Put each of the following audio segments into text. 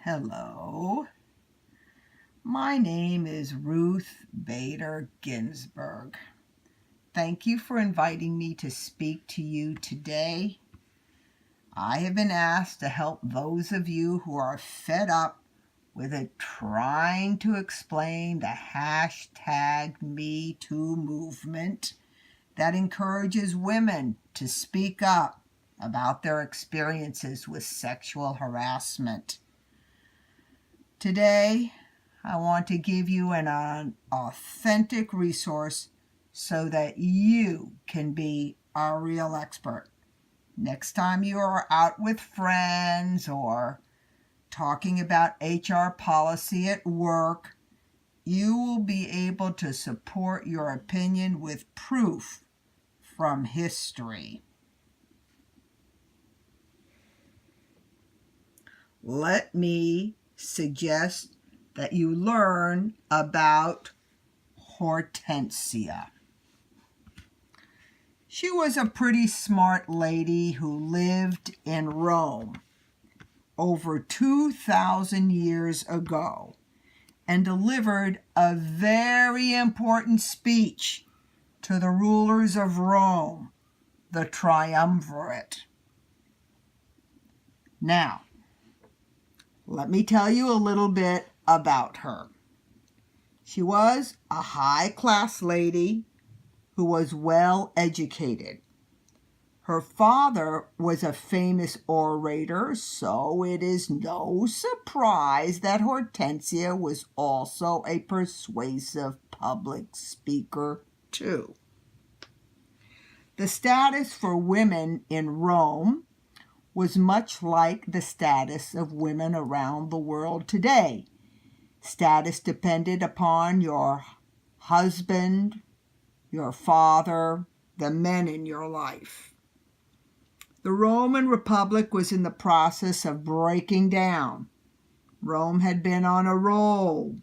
Hello, my name is Ruth Bader Ginsburg. Thank you for inviting me to speak to you today. I have been asked to help those of you who are fed up with it trying to explain the #MeToo movement that encourages women to speak up about their experiences with sexual harassment. Today, I want to give you an authentic resource so that you can be a real expert. Next time you are out with friends or talking about HR policy at work, you will be able to support your opinion with proof from history. Let me suggest that you learn about Hortensia. She was a pretty smart lady who lived in Rome over 2,000 years ago and delivered a very important speech to the rulers of Rome, the triumvirate. Now, let me tell you a little bit about her. She was a high-class lady who was well educated. Her father was a famous orator, so it is no surprise that Hortensia was also a persuasive public speaker too. The status for women in Rome was much like the status of women around the world today. Status depended upon your husband, your father, the men in your life. The Roman Republic was in the process of breaking down. Rome had been on a roll,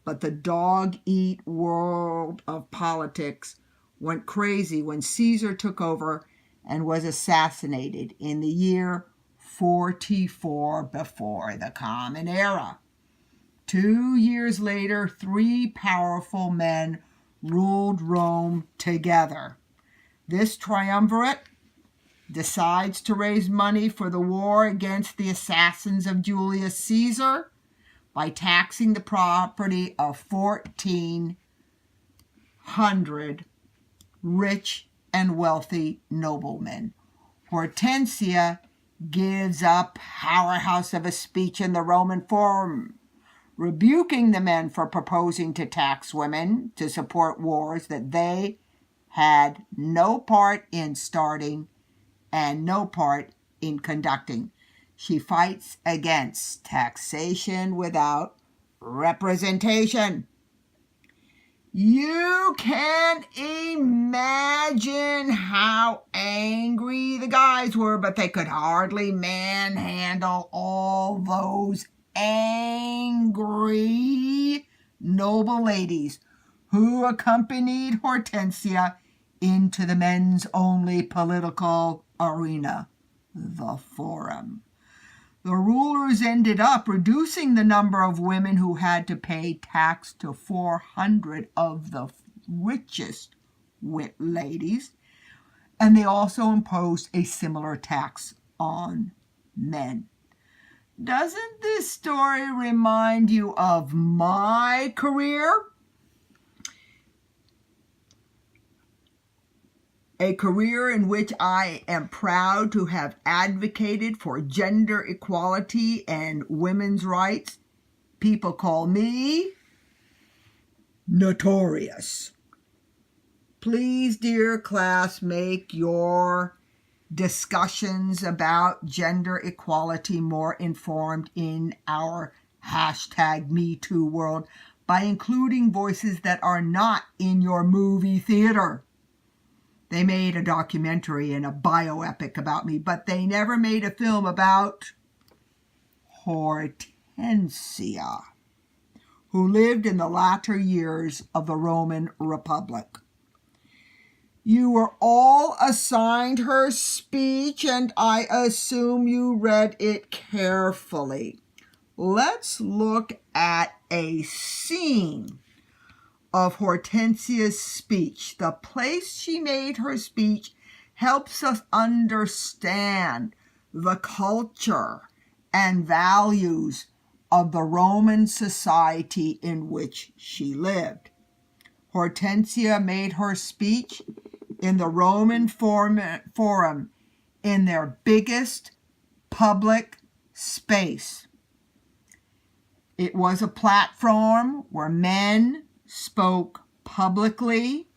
but the dog-eat world of politics went crazy when Caesar took over and was assassinated in the year 44 before the Common Era. 2 years later, 3 powerful men ruled Rome together. This triumvirate decides to raise money for the war against the assassins of Julius Caesar by taxing the property of 1,400 rich and wealthy noblemen. Hortensia gives a powerhouse of a speech in the Roman Forum, rebuking the men for proposing to tax women to support wars that they had no part in starting and no part in conducting. She fights against taxation without representation. You can imagine how angry the guys were, but they could hardly manhandle all those angry noble ladies who accompanied Hortensia into the men's only political arena, the Forum. The rulers ended up reducing the number of women who had to pay tax to 400 of the richest ladies, and they also imposed a similar tax on men. Doesn't this story remind you of my career? A career in which I am proud to have advocated for gender equality and women's rights. People call me notorious. Please, dear class, make your discussions about gender equality more informed in our #MeToo world by including voices that are not in your movie theater. They made a documentary and a bioepic about me, but they never made a film about Hortensia, who lived in the latter years of the Roman Republic. You were all assigned her speech, and I assume you read it carefully. let's look at a scene of Hortensia's speech. The place she made her speech helps us understand the culture and values of the Roman society in which she lived. Hortensia made her speech in the Roman Forum in their biggest public space. It was a platform where men spoke publicly,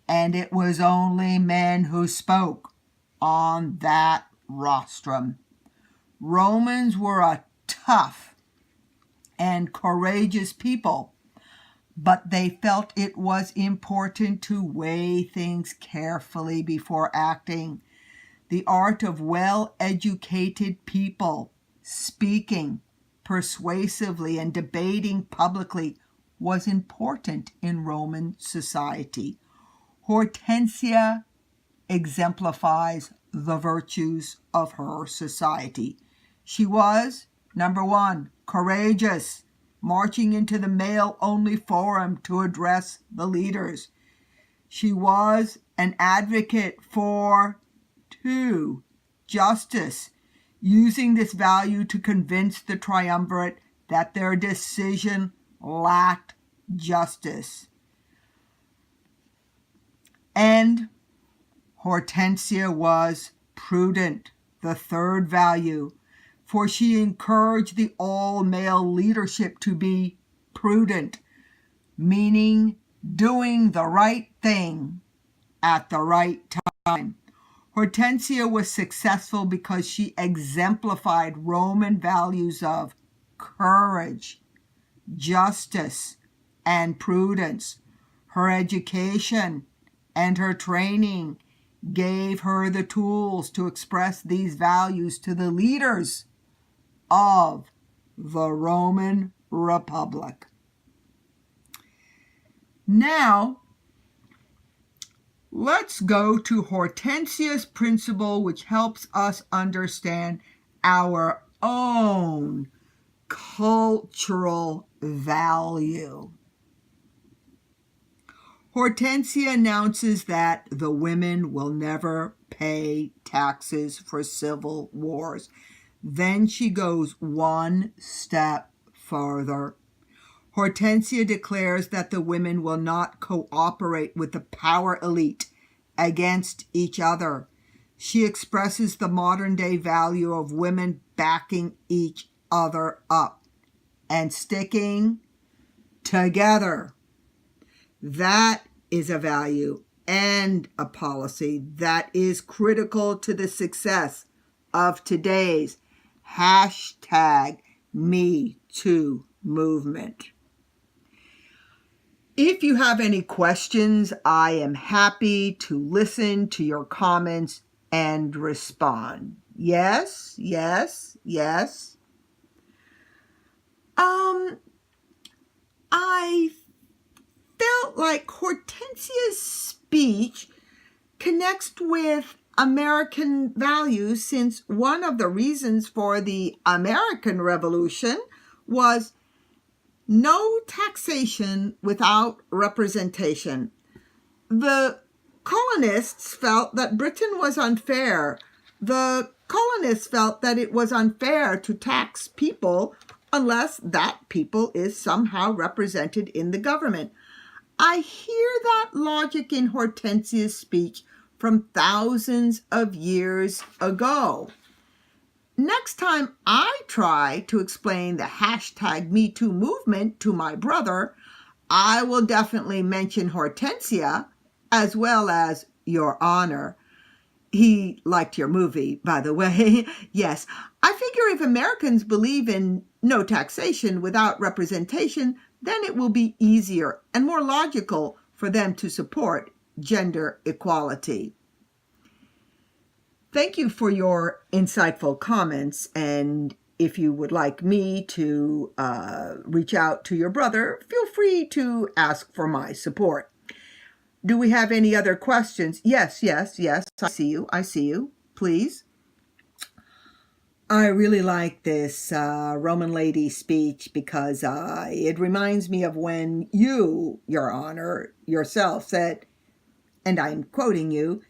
and it was only men who spoke on that rostrum. Romans were a tough and courageous people, but they felt it was important to weigh things carefully before acting. The art of well-educated people speaking persuasively and debating publicly was important in Roman society. Hortensia exemplifies the virtues of her society. She was, number one, courageous, marching into the male-only forum to address the leaders. She was an advocate for, two, justice, using this value to convince the triumvirate that their decision lacked justice. And Hortensia was prudent, the third value, for she encouraged the all-male leadership to be prudent, meaning doing the right thing at the right time. Hortensia was successful because she exemplified Roman values of courage, justice, and prudence. Her education and her training gave her the tools to express these values to the leaders of the Roman Republic. Now, let's go to Hortensia's principle, which helps us understand our own cultural value. Hortensia announces that the women will never pay taxes for civil wars. Then she goes one step further. Hortensia declares that the women will not cooperate with the power elite against each other. She expresses the modern-day value of women backing each other up and sticking together. That is a value and a policy that is critical to the success of today's #MeToo movement. If you have any questions, I am happy to listen to your comments and respond. Yes. I felt like Hortensia's speech connects with American values, since one of the reasons for the American Revolution was no taxation without representation. The colonists felt that Britain was unfair. The colonists felt that it was unfair to tax people unless that people is somehow represented in the government. I hear that logic in Hortensia's speech from thousands of years ago. Next time I try to explain the #MeToo movement to my brother, I will definitely mention Hortensia as well as Your Honor. He liked your movie, by the way. Yes, I figure if Americans believe in no taxation without representation, then it will be easier and more logical for them to support gender equality. Thank you for your insightful comments, and if you would like me to reach out to your brother, feel free to ask for my support. Do we have any other questions? Yes, I see you. Please. I really like this Roman lady speech because it reminds me of when you, Your Honor, yourself said, and I'm quoting you,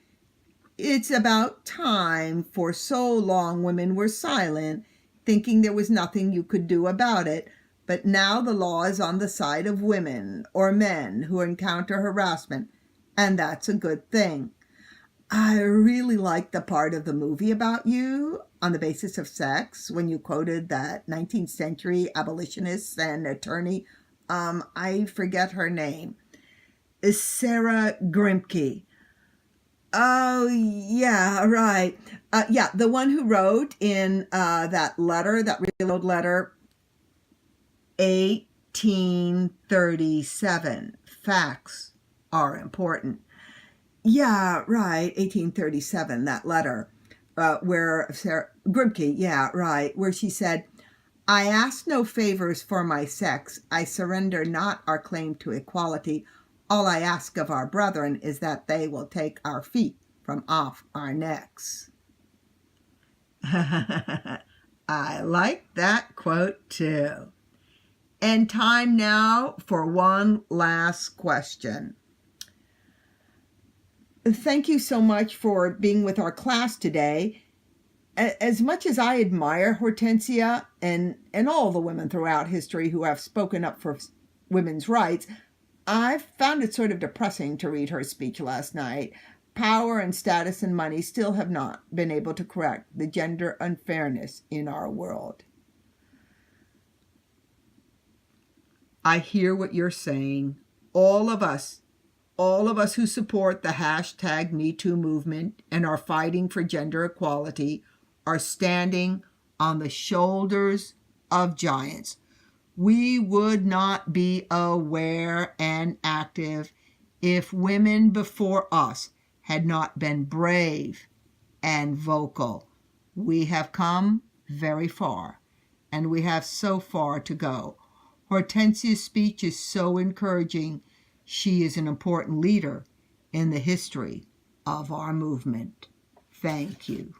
"It's about time. For so long women were silent, thinking there was nothing you could do about it. But now the law is on the side of women or men who encounter harassment, and that's a good thing." I really liked the part of the movie about you on the basis of sex when you quoted that 19th century abolitionist and attorney. I forget her name. Is Sarah Grimke. Oh, yeah, right. Yeah, the one who wrote in that letter, that really old letter, 1837. Facts are important. Yeah, right. 1837, that letter, where Sarah Grimke, yeah, right, where she said, "I ask no favors for my sex. I surrender not our claim to equality. All I ask of our brethren is that they will take our feet from off our necks." I like that quote too. And time now for one last question. Thank you so much for being with our class today. As much as I admire Hortensia and all the women throughout history who have spoken up for women's rights, I found it sort of depressing to read her speech last night. Power and status and money still have not been able to correct the gender unfairness in our world. I hear what you're saying. All of us who support the hashtag #MeToo movement and are fighting for gender equality are standing on the shoulders of giants. We would not be aware and active if women before us had not been brave and vocal. We have come very far, and we have so far to go. Hortensia's speech is so encouraging. She is an important leader in the history of our movement. Thank you.